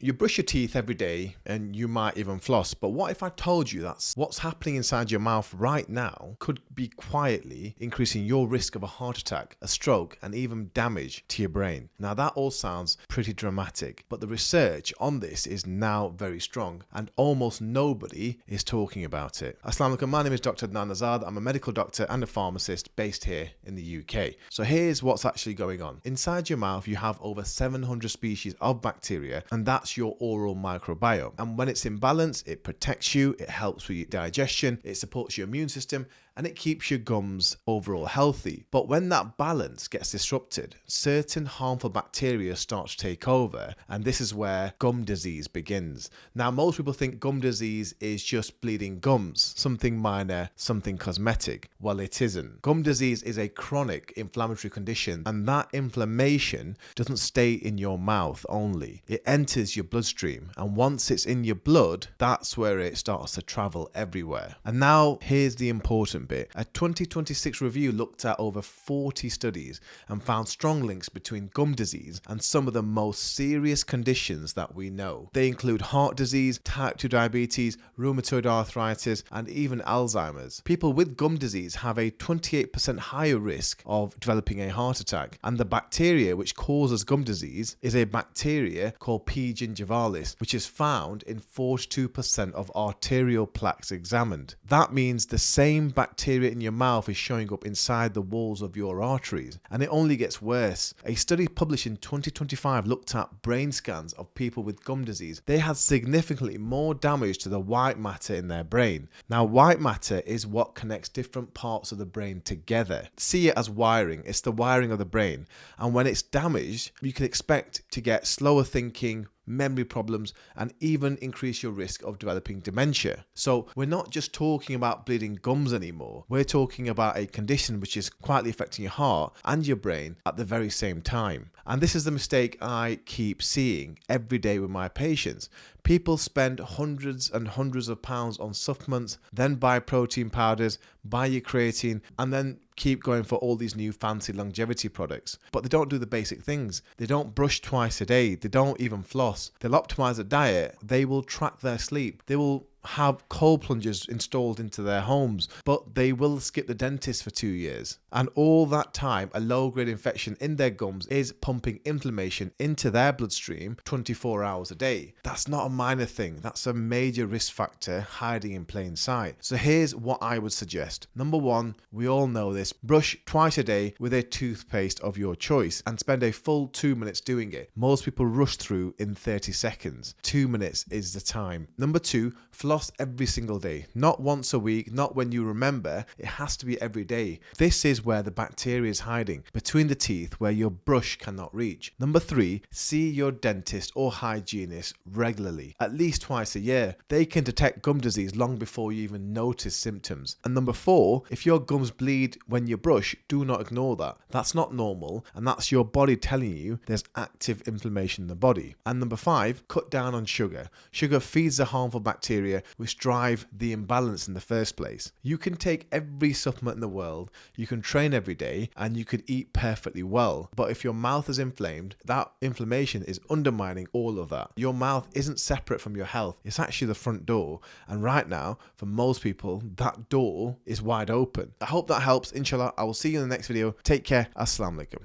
You brush your teeth every day and you might even floss, but what if I told you that what's happening inside your mouth right now could be quietly increasing your risk of a heart attack, a stroke, and even damage to your brain? Now that all sounds pretty dramatic, but the research on this is now very strong and almost nobody is talking about it. Assalamu alaikum, my name is Dr. Azad. I'm a medical doctor and a pharmacist based here in the UK. So here's what's actually going on. Inside your mouth you have over 700 species of bacteria, and that's your oral microbiome. And when it's in balance, it protects you, it helps with your digestion, it supports your immune system, and it keeps your gums overall healthy. But when that balance gets disrupted, certain harmful bacteria start to take over, and this is where gum disease begins. Now, most people think gum disease is just bleeding gums, something minor, something cosmetic. Well, it isn't. Gum disease is a chronic inflammatory condition, and that inflammation doesn't stay in your mouth only. It enters your bloodstream, and once it's in your blood, that's where it starts to travel everywhere. And now, here's the important bit. A 2026 review looked at over 40 studies and found strong links between gum disease and some of the most serious conditions that we know. They include heart disease, type 2 diabetes, rheumatoid arthritis, and even Alzheimer's. People with gum disease have a 28% higher risk of developing a heart attack, and the bacteria which causes gum disease is a bacteria called P. gingivalis, which is found in 42% of arterial plaques examined. That means the same bacteria in your mouth is showing up inside the walls of your arteries, and it only gets worse. A study published in 2025 looked at brain scans of people with gum disease. They had significantly more damage to the white matter in their brain. Now, white matter is what connects different parts of the brain together. See it as wiring. It's the wiring of the brain, and when it's damaged, you can expect to get slower thinking, memory problems, and even increase your risk of developing dementia. So we're not just talking about bleeding gums anymore. We're talking about a condition which is quietly affecting your heart and your brain at the very same time. And this is the mistake I keep seeing every day with my patients. People spend hundreds and hundreds of pounds on supplements, then buy protein powders, buy your creatine, and then keep going for all these new fancy longevity products. But they don't do the basic things. They don't brush twice a day. They don't even floss. They'll optimize a diet. They will track their sleep. They will have cold plungers installed into their homes, but they will skip the dentist for 2 years. And all that time, a low-grade infection in their gums is pumping inflammation into their bloodstream 24 hours a day. That's not a minor thing. That's a major risk factor hiding in plain sight. So here's what I would suggest. Number one, we all know this. Brush twice a day with a toothpaste of your choice and spend a full 2 minutes doing it. Most people rush through in 30 seconds. 2 minutes is the time. Number two, floss every single day. Not once a week, not when you remember. It has to be every day. This is where the bacteria is hiding, between the teeth where your brush cannot reach. Number three, see your dentist or hygienist regularly, at least twice a year. They can detect gum disease long before you even notice symptoms. And number four, if your gums bleed when you brush, do not ignore that. That's not normal, and that's your body telling you there's active inflammation in the body. And number five, cut down on sugar. Sugar feeds the harmful bacteria which drive the imbalance in the first place. You can take every supplement in the world, you can train every day, and you could eat perfectly well. But if your mouth is inflamed, that inflammation is undermining all of that. Your mouth isn't separate from your health. It's actually the front door. And right now, for most people, that door is wide open. I hope that helps. Inshallah, I will see you in the next video. Take care. Assalamu alaikum.